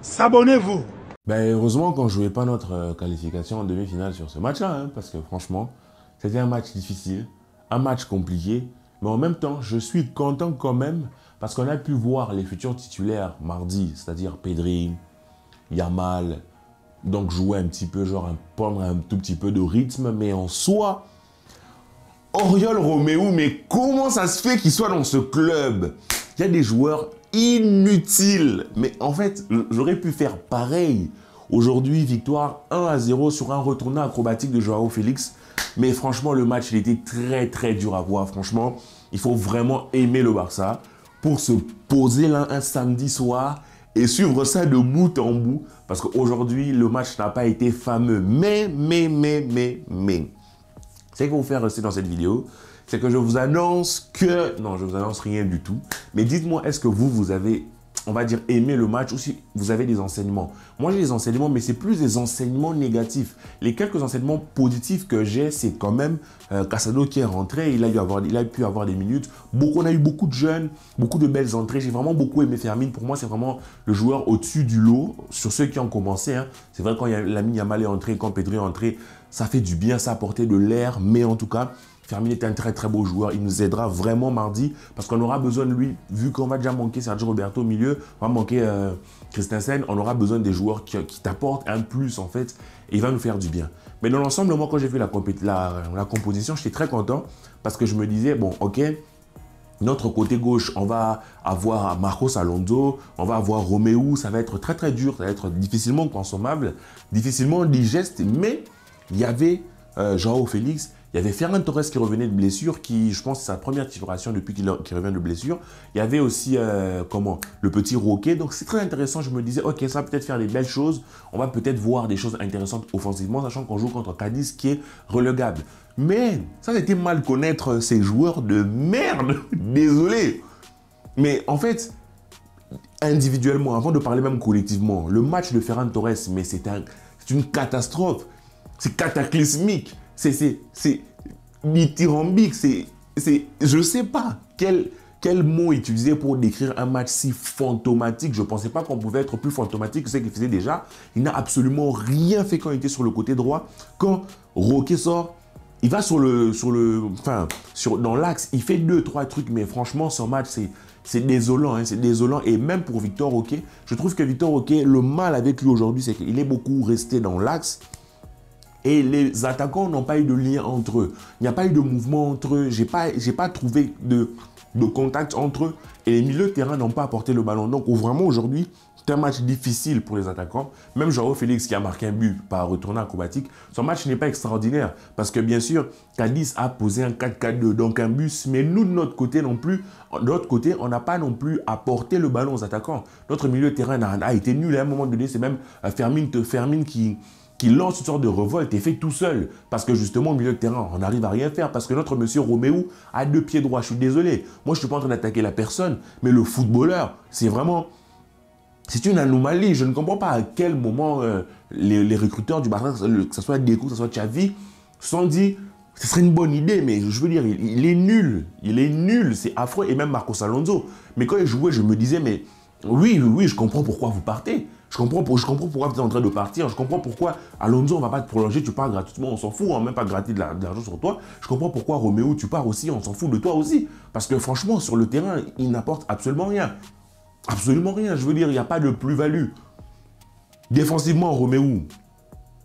S'abonnez-vous. Ben, heureusement qu'on ne jouait pas notre qualification en demi-finale sur ce match-là, hein, parce que franchement, c'était un match difficile, un match compliqué, mais en même temps, je suis content quand même, parce qu'on a pu voir les futurs titulaires mardi, c'est-à-dire Pedri, Yamal, donc jouer un petit peu, genre prendre un tout petit peu de rythme, mais en soi, Oriol Romeu, mais comment ça se fait qu'il soit dans ce club? Il y a des joueurs inutiles. Mais en fait, j'aurais pu faire pareil. Aujourd'hui, victoire 1-0 sur un retourné acrobatique de Joao Félix. Mais franchement, le match, il était très dur à voir. Franchement, il faut vraiment aimer le Barça pour se poser là un samedi soir et suivre ça de bout en bout. Parce qu'aujourd'hui, le match n'a pas été fameux. Mais. Ce que vous faire rester dans cette vidéo, c'est que je vous annonce que... Non, je vous annonce rien du tout. Mais dites-moi, est-ce que vous avez, on va dire, aimé le match ou si vous avez des enseignements? Moi, j'ai des enseignements, mais c'est plus des enseignements négatifs. Les quelques enseignements positifs que j'ai, c'est quand même Casado qui est rentré. Il a pu avoir des minutes. On a eu beaucoup de jeunes, beaucoup de belles entrées. J'ai vraiment beaucoup aimé Fermin. Pour moi, c'est vraiment le joueur au-dessus du lot. Sur ceux qui ont commencé, hein. C'est vrai, quand Lamine Yamal est entré, quand Pedri est entré, ça fait du bien, ça a apporté de l'air. Mais en tout cas, Fermin est un très beau joueur. Il nous aidera vraiment mardi parce qu'on aura besoin de lui. Vu qu'on va déjà manquer Sergio Roberto au milieu, on va manquer Christensen. On aura besoin des joueurs qui t'apportent un plus en fait. Et il va nous faire du bien. Mais dans l'ensemble, moi, quand j'ai vu la composition, j'étais très content parce que je me disais, bon, ok, notre côté gauche, on va avoir Marcos Alonso, on va avoir Romeu. Ça va être très dur, ça va être difficilement consommable, difficilement digeste. Mais il y avait Joao Félix, il y avait Ferran Torres qui revenait de blessure, qui, je pense, c'est sa première titularisation depuis qu'il revient de blessure. Il y avait aussi, le petit Roquet. Donc, c'est très intéressant. Je me disais, ok, ça va peut-être faire des belles choses. On va peut-être voir des choses intéressantes offensivement, sachant qu'on joue contre Cadiz qui est relégable. Mais, ça, c'était mal connaître ces joueurs de merde. Désolé. Mais, en fait, individuellement, avant de parler même collectivement, le match de Ferran Torres, mais c'est une catastrophe. C'est cataclysmique. C'est dithyrambique. Je sais pas quel mot utiliser pour décrire un match si fantomatique. Je ne pensais pas qu'on pouvait être plus fantomatique que ce qu'il faisait déjà. Il n'a absolument rien fait quand il était sur le côté droit. Quand Roquet sort, il va dans l'axe, il fait 2-3 trucs, mais franchement, son match, c'est désolant, hein, c'est désolant. Et même pour Victor Roquet, je trouve que Victor Roquet, le mal avec lui aujourd'hui, c'est qu'il est beaucoup resté dans l'axe. Et les attaquants n'ont pas eu de lien entre eux. Il n'y a pas eu de mouvement entre eux. J'ai pas trouvé de contact entre eux. Et les milieux de terrain n'ont pas apporté le ballon. Donc vraiment aujourd'hui, c'est un match difficile pour les attaquants. Même Joao Félix qui a marqué un but par retourné acrobatique, son match n'est pas extraordinaire. Parce que bien sûr, Cadiz a posé un 4-4-2, donc un bus. Mais nous, de notre côté non plus, on n'a pas non plus apporté le ballon aux attaquants. Notre milieu de terrain a été nul à un moment donné. C'est même Fermin qui lance une sorte de révolte et fait tout seul. Parce que justement, au milieu de terrain, on n'arrive à rien faire. Parce que notre monsieur Romeu a 2 pieds droits. Je suis désolé. Moi, je ne suis pas en train d'attaquer la personne. Mais le footballeur, c'est vraiment... C'est une anomalie. Je ne comprends pas à quel moment les recruteurs du Barça, que ce soit Deco, que ce soit Xavi, se sont dit, ce serait une bonne idée. Mais je veux dire, il est nul. Il est nul. C'est affreux. Et même Marcos Alonso. Mais quand il jouait, je me disais, mais oui, je comprends pourquoi vous partez. Je comprends pourquoi vous êtes en train de partir. Je comprends pourquoi Alonso, on ne va pas te prolonger, tu pars gratuitement, on s'en fout, on ne va même pas gratter de l'argent sur toi. Je comprends pourquoi Romeu, tu pars aussi, on s'en fout de toi aussi. Parce que franchement, sur le terrain, il n'apporte absolument rien. Absolument rien. Je veux dire, il n'y a pas de plus-value. Défensivement, Romeu,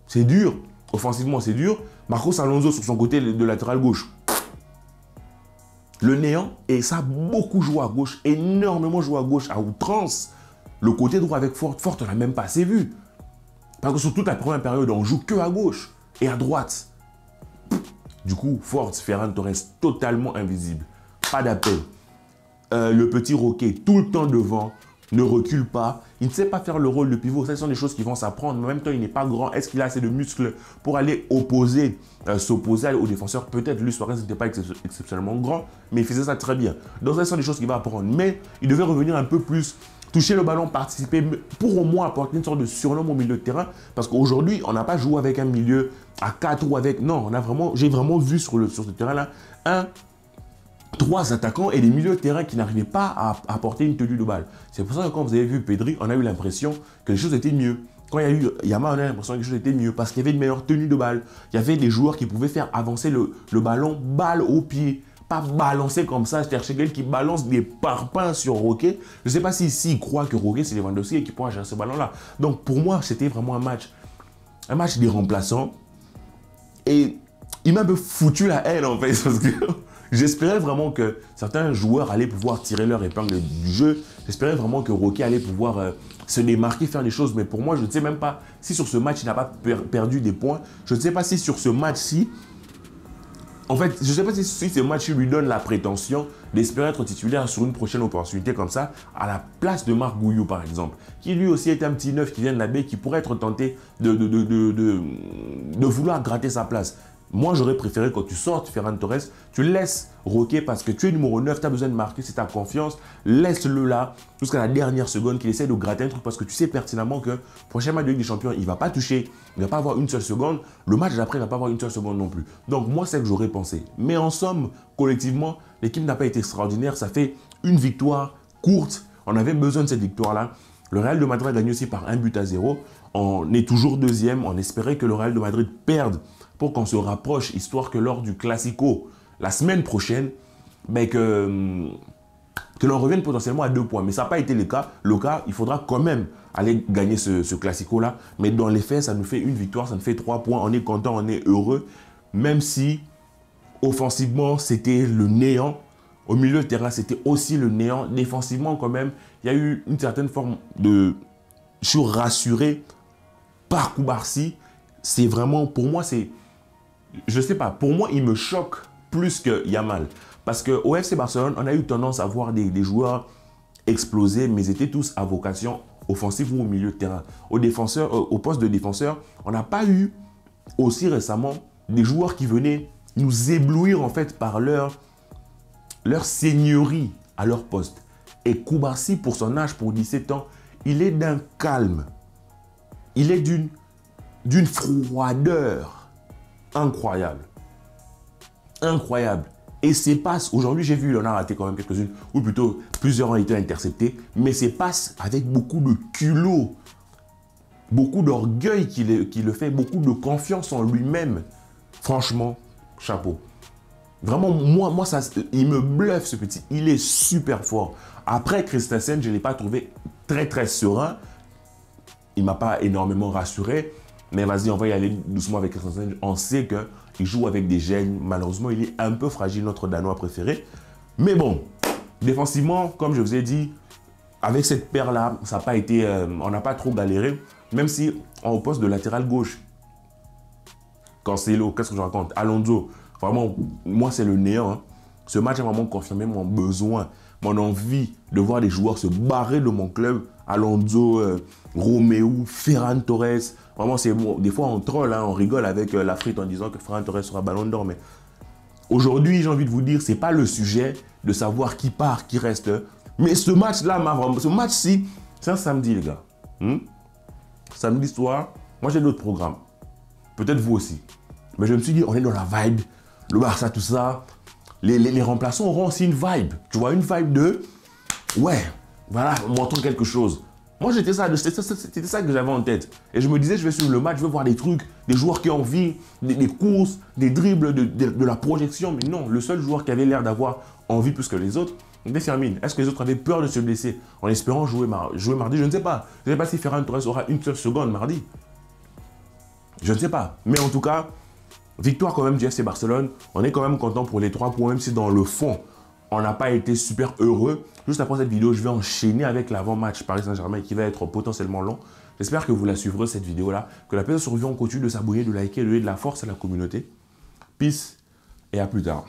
c'est dur. Offensivement, c'est dur. Marcos Alonso sur son côté de latéral gauche. Le néant, et ça a beaucoup joué à gauche, énormément joué à gauche, à outrance. Le côté droit avec Fort, on n'a même pas assez vu. Parce que sur toute la première période, on joue que à gauche et à droite. Du coup, Fort, Ferran Torres, totalement invisible. Pas d'appel. Le petit Roquet, tout le temps devant, ne recule pas. Il ne sait pas faire le rôle de pivot. Ça, ce sont des choses qui vont s'apprendre. Mais en même temps, il n'est pas grand. Est-ce qu'il a assez de muscles pour aller s'opposer aux défenseurs? Peut-être, lui, Suarez n'était pas exceptionnellement grand, mais il faisait ça très bien. Donc, ça, ce sont des choses qu'il va apprendre. Mais il devait revenir un peu plus, toucher le ballon, participer, pour au moins apporter une sorte de surnom au milieu de terrain. Parce qu'aujourd'hui, on n'a pas joué avec un milieu à 4 ou avec... Non, j'ai vraiment vu sur ce terrain-là 3 attaquants et des milieux de terrain qui n'arrivaient pas à apporter une tenue de balle. C'est pour ça que quand vous avez vu Pedri, on a eu l'impression que les choses étaient mieux. Quand il y a eu Yamal, on a l'impression que les choses étaient mieux parce qu'il y avait une meilleure tenue de balle. Il y avait des joueurs qui pouvaient faire avancer le ballon balle au pied. Pas balancer comme ça, c'est-à-dire Schegel qui balance des parpaings sur Roquet. Je ne sais pas s'il croit que Roquet c'est Lewandowski et qu'il pourra gérer ce ballon-là. Donc pour moi, c'était vraiment un match des remplaçants. Et il m'a un peu foutu la haine en fait, parce que j'espérais vraiment que certains joueurs allaient pouvoir tirer leur épingle du jeu. J'espérais vraiment que Roquet allait pouvoir se démarquer, faire des choses. Mais pour moi, je ne sais même pas si sur ce match, il n'a pas perdu des points. Je ne sais pas si sur ce match-ci, en fait, je ne sais pas si ce match lui donne la prétention d'espérer être titulaire sur une prochaine opportunité comme ça, à la place de Marc Gouillou, par exemple, qui lui aussi est un petit neuf qui vient de la baie, qui pourrait être tenté de vouloir gratter sa place. Moi, j'aurais préféré quand tu sortes Ferran Torres, tu laisses Roquet parce que tu es numéro 9, tu as besoin de marquer, c'est ta confiance. Laisse-le là jusqu'à la dernière seconde qu'il essaie de gratter un truc parce que tu sais pertinemment que prochain match de Ligue des Champions, il ne va pas toucher, il ne va pas avoir une seule seconde. Le match d'après, il ne va pas avoir une seule seconde non plus. Donc, moi, c'est ce que j'aurais pensé. Mais en somme, collectivement, l'équipe n'a pas été extraordinaire. Ça fait une victoire courte. On avait besoin de cette victoire-là. Le Real de Madrid a gagné aussi par 1-0. On est toujours deuxième. On espérait que le Real de Madrid perde pour qu'on se rapproche, histoire que lors du Classico, la semaine prochaine, ben que l'on revienne potentiellement à 2 points. Mais ça n'a pas été le cas. Il faudra quand même aller gagner ce Classico-là. Mais dans les faits, ça nous fait une victoire, ça nous fait 3 points. On est content, on est heureux. Même si, offensivement, c'était le néant. Au milieu de terrain, c'était aussi le néant. Défensivement, quand même, il y a eu une certaine forme de... Je suis rassuré par Koubarsi. C'est vraiment, pour moi, c'est... Je sais pas, pour moi, il me choque plus que Yamal. Parce qu'au FC Barcelone, on a eu tendance à voir des joueurs exploser, mais ils étaient tous à vocation offensive ou au milieu de terrain. Au poste de défenseur, on n'a pas eu aussi récemment des joueurs qui venaient nous éblouir en fait par leur seigneurie à leur poste. Et Koubarsi, pour son âge, pour 17 ans, il est d'un calme. Il est d'une froideur incroyable. Incroyable. Et ces passes, aujourd'hui j'ai vu, il en a raté quand même quelques-unes, ou plutôt plusieurs ont été interceptées, mais ces passes avec beaucoup de culot, beaucoup d'orgueil qui le fait, beaucoup de confiance en lui-même. Franchement, chapeau. Vraiment, moi ça, il me bluffe ce petit, il est super fort. Après Christensen, je ne l'ai pas trouvé très serein. Il ne m'a pas énormément rassuré. Mais vas-y, on va y aller doucement avec Christensen. On sait qu'il joue avec des gènes. Malheureusement, il est un peu fragile, notre Danois préféré. Mais bon, défensivement, comme je vous ai dit, avec cette paire-là, ça n'a pas été... on n'a pas trop galéré. Même si, au poste de latéral gauche, Cancelo, qu'est-ce que je raconte? Alonso, vraiment, moi, c'est le néant. Hein. Ce match a vraiment confirmé mon besoin, mon envie de voir des joueurs se barrer de mon club. Alonso, Romeo, Ferran Torres. Vraiment, c'est bon. Des fois, on troll, hein, on rigole avec la frite en disant que Ferran Torres sera ballon d'or. Mais aujourd'hui, j'ai envie de vous dire, ce n'est pas le sujet de savoir qui part, qui reste. Mais ce match-là, ce match-ci, c'est un samedi, les gars. Samedi soir, moi, j'ai d'autres programmes. Peut-être vous aussi. Mais je me suis dit, on est dans la vibe. Le Barça, tout ça. Les remplaçants auront aussi une vibe. Tu vois, une vibe de... Ouais, voilà, montrons quelque chose. Moi, c'était ça que j'avais en tête. Et je me disais, je vais suivre le match, je veux voir des trucs, des joueurs qui ont envie, des courses, des dribbles, de la projection. Mais non, le seul joueur qui avait l'air d'avoir envie plus que les autres, c'était Fermin. Est-ce que les autres avaient peur de se blesser en espérant jouer mardi? Je ne sais pas. Je ne sais pas si Ferran Torres aura une seule seconde mardi. Je ne sais pas. Mais en tout cas, victoire quand même du FC Barcelone. On est quand même content pour les 3 points, même si dans le fond, on n'a pas été super heureux. Juste après cette vidéo, je vais enchaîner avec l'avant-match Paris Saint-Germain qui va être potentiellement long. J'espère que vous la suivrez cette vidéo-là. Que la personne sur vidéo, on continue de s'abonner, de liker, de donner de la force à la communauté. Peace et à plus tard.